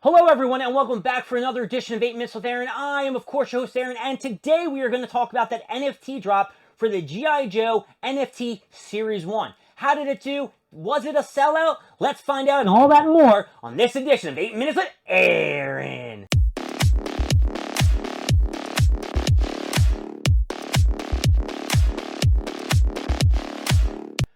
Hello everyone and welcome back for another edition of 8 Minutes with Aaron. I am of course your host Aaron, and today we are going to talk about that NFT drop for the G.I. Joe NFT Series 1. How did it do? Was it a sellout? Let's find out and all that and more on this edition of 8 Minutes with Aaron.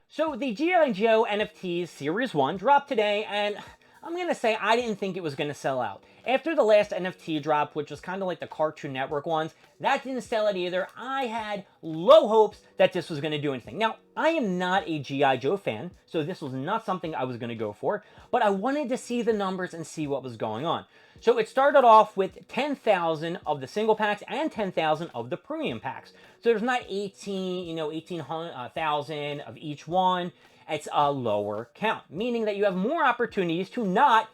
So the G.I. Joe NFTs Series 1 dropped today, and I'm going to say I didn't think it was going to sell out. After the last NFT drop, which was kind of like the Cartoon Network ones, that didn't sell out either. I had low hopes that this was going to do anything. Now, I am not a G.I. Joe fan, so this was not something I was going to go for, but I wanted to see the numbers and see what was going on. So it started off with 10,000 of the single packs and 10,000 of the premium packs. So there's not 18,000 of each one. It's a lower count, meaning that you have more opportunities to not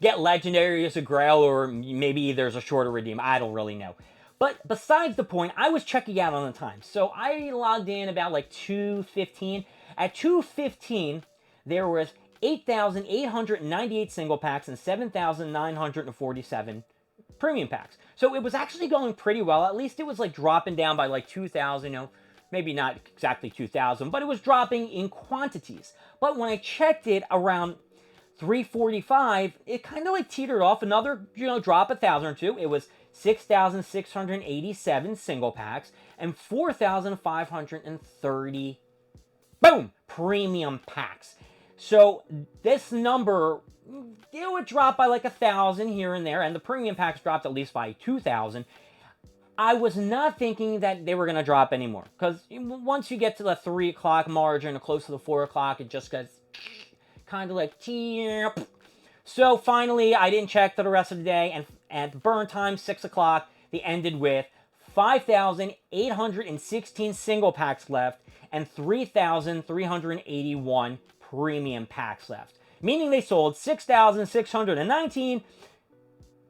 get legendary as a grail, or maybe there's a shorter redeem. I don't really know. But besides the point, I was checking out on the time. So I logged in about like 2:15. At 2:15, there was 8,898 single packs and 7,947 premium packs. So it was actually going pretty well. At least it was like dropping down by like 2,000, maybe not exactly 2,000, but it was dropping in quantities. But when I checked it around 3:45, it kind of like teetered off. Another, drop 1,000 or two. It was 6,687 single packs and 4,530, boom, premium packs. So this number, it would drop by like 1,000 here and there, and the premium packs dropped at least by 2,000. I was not thinking that they were going to drop anymore, because once you get to the 3 o'clock margin or close to the 4 o'clock, it just gets kind of like, so finally, I didn't check for the rest of the day, and at burn time, 6 o'clock, they ended with 5,816 single packs left and 3,381 premium packs left. Meaning they sold 6,619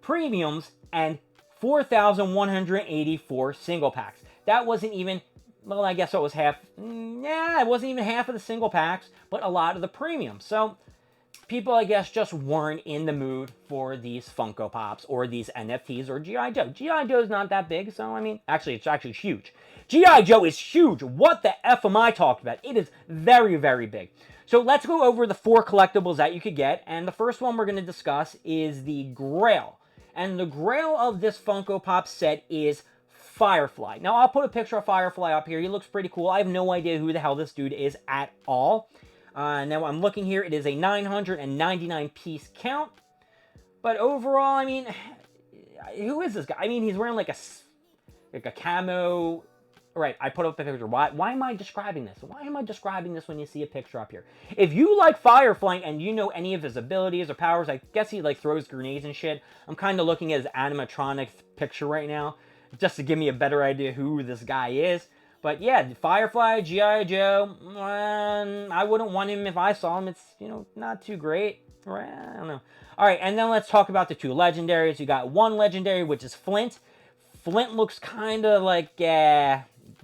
premiums and 4,184 single packs. That wasn't even, well, I guess it was half. It wasn't even half of the single packs, but a lot of the premiums. So people, I guess, just weren't in the mood for these Funko Pops or these NFTs or G.I. Joe. G.I. Joe's not that big, so I mean, actually, it's actually huge. G.I. Joe is huge. What the F am I talking about? It is very, very big. So let's go over the 4 collectibles that you could get, and the first one we're going to discuss is the Grail. And the Grail of this Funko Pop set is Firefly. Now, I'll put a picture of Firefly up here. He looks pretty cool. I have no idea who the hell this dude is at all. Now, I'm looking here. It is a 999 piece count. But overall, I mean, who is this guy? I mean, he's wearing like a camo. Right, I put up a picture. Why am I describing this? Why am I describing this when you see a picture up here? If you like Firefly and you know any of his abilities or powers, I guess he like throws grenades and shit. I'm kind of looking at his animatronic picture right now, just to give me a better idea who this guy is. But yeah, Firefly, G.I. Joe, I wouldn't want him if I saw him. It's, not too great. Right? I don't know. All right, and then let's talk about the 2 legendaries. You got one legendary, which is Flint. Flint looks kind of like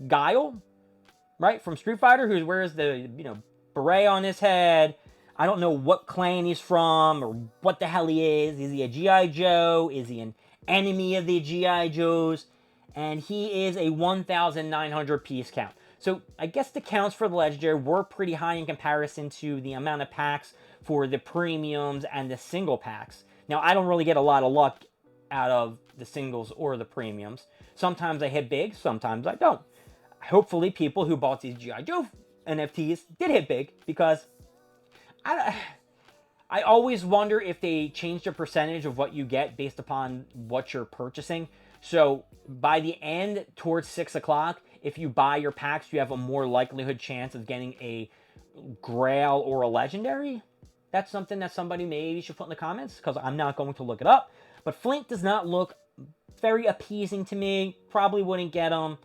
Guile, right, from Street Fighter, who wears the, beret on his head. I don't know what clan he's from or what the hell he is. Is he a G.I. Joe? Is he an enemy of the G.I. Joes? And he is a 1,900 piece count. So I guess the counts for the legendary were pretty high in comparison to the amount of packs for the premiums and the single packs. Now, I don't really get a lot of luck out of the singles or the premiums. Sometimes I hit big, sometimes I don't. Hopefully people who bought these G.I. Joe NFTs did hit big, because I always wonder if they change the percentage of what you get based upon what you're purchasing. So by the end, towards 6 o'clock, if you buy your packs, you have a more likelihood chance of getting a Grail or a Legendary. That's something that somebody maybe should put in the comments, because I'm not going to look it up. But Flint does not look very appeasing to me. Probably wouldn't get him.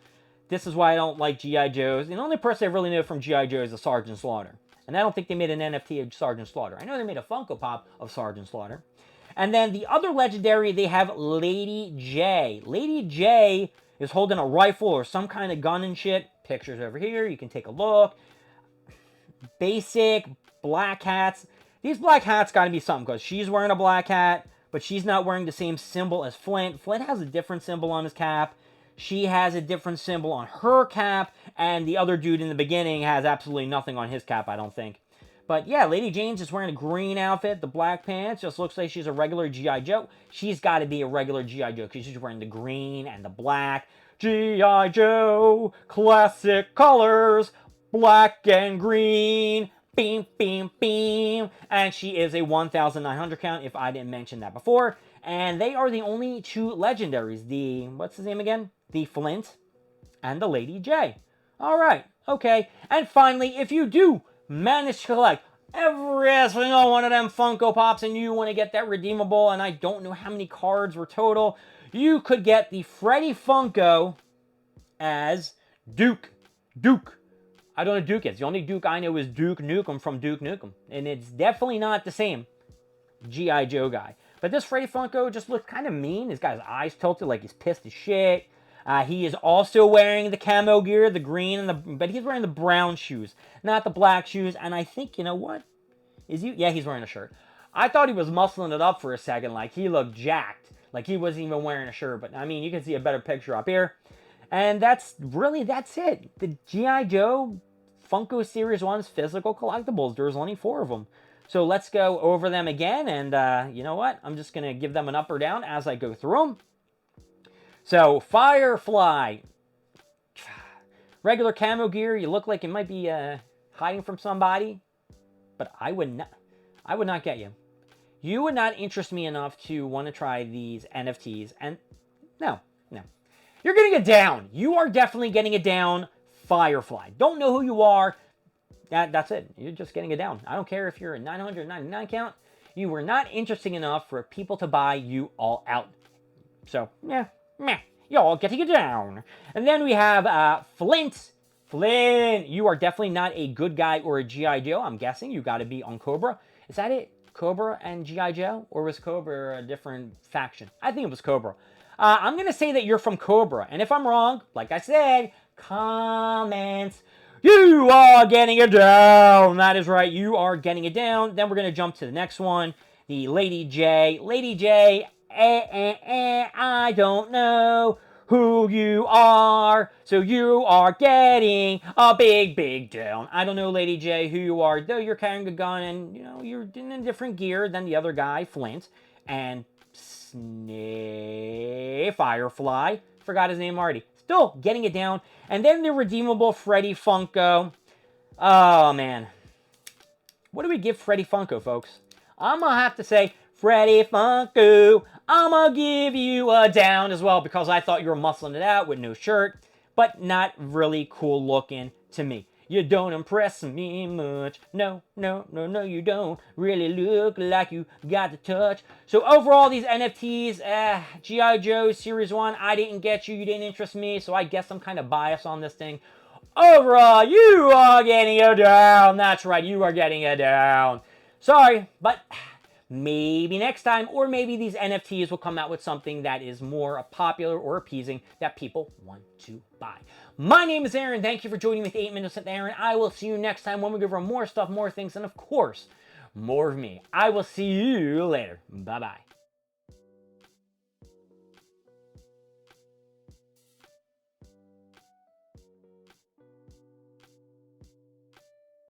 This is why I don't like G.I. Joes. The only person I really know from G.I. Joe is Sergeant Slaughter. And I don't think they made an NFT of Sergeant Slaughter. I know they made a Funko Pop of Sergeant Slaughter. And then the other legendary, they have Lady J. Lady J is holding a rifle or some kind of gun and shit. Pictures over here. You can take a look. Basic black hats. These black hats got to be something, because she's wearing a black hat. but she's not wearing the same symbol as Flint. Flint has a different symbol on his cap. She has a different symbol on her cap, and the other dude in the beginning has absolutely nothing on his cap, I don't think. But yeah, Lady Jane's just wearing a green outfit, the black pants, just looks like she's a regular G.I. Joe. She's got to be a regular G.I. Joe because she's wearing the green and the black. G.I. Joe, classic colors, black and green, beam, beam, beam. And she is a 1,900 count, if I didn't mention that before. And they are the only two legendaries. The, what's his name again? The Flint and the Lady J. All right, okay. And finally, if you do manage to collect every single one of them Funko Pops and you want to get that redeemable, and I don't know how many cards were total, you could get the Freddy Funko as Duke. I don't know Duke is. The only Duke I know is Duke Nukem from Duke Nukem. And it's definitely not the same G.I. Joe guy. But this Freddy Funko just looks kind of mean. He's got his eyes tilted like he's pissed as shit. He is also wearing the camo gear, the green, and but he's wearing the brown shoes, not the black shoes. And I think, you know what? Is he? Yeah, he's wearing a shirt. I thought he was muscling it up for a second, like he looked jacked, like he wasn't even wearing a shirt. But I mean, you can see a better picture up here. And that's it. The G.I. Joe Funko Series 1's physical collectibles. There's only 4 of them. So let's go over them again. And you know what? I'm just going to give them an up or down as I go through them. So, Firefly. Regular camo gear. You look like you might be hiding from somebody. But I would not get you. You would not interest me enough to want to try these NFTs. And no. You're getting it down. You are definitely getting it down, Firefly. Don't know who you are. That's it. You're just getting it down. I don't care if you're a 999 count. You were not interesting enough for people to buy you all out. So, yeah. Meh, y'all getting it down. And then we have Flint. Flint, you are definitely not a good guy or a G.I. Joe. I'm guessing you got to be on Cobra. Is that it? Cobra and G.I. Joe? Or was Cobra a different faction? I think it was Cobra. I'm going to say that you're from Cobra. And if I'm wrong, like I said, comments. You are getting it down. That is right. You are getting it down. Then we're going to jump to the next one. The Lady J. Lady J. I don't know who you are, so you are getting a big down. I don't know, Lady J, who you are, though you're carrying a gun and, you know, you're in a different gear than the other guy, Flint, and Firefly, forgot his name already, still getting it down. And then the redeemable Freddy Funko. Oh, man. What do we give Freddy Funko, folks? I'm going to have to say, Freddy Funko, I'm going to give you a down as well because I thought you were muscling it out with no shirt, but not really cool looking to me. You don't impress me much. No, you don't really look like you got the touch. So overall, these NFTs, G.I. Joe Series 1, I didn't get you, you didn't interest me, so I guess I'm kind of biased on this thing. Overall, you are getting it down. That's right, you are getting it down. Sorry, but maybe next time, or maybe these NFTs will come out with something that is more popular or appeasing that people want to buy. My name is Aaron. Thank you for joining me with 8 Minutes with Aaron. I will see you next time when we go over more stuff, more things, and of course, more of me. I will see you later. Bye-bye.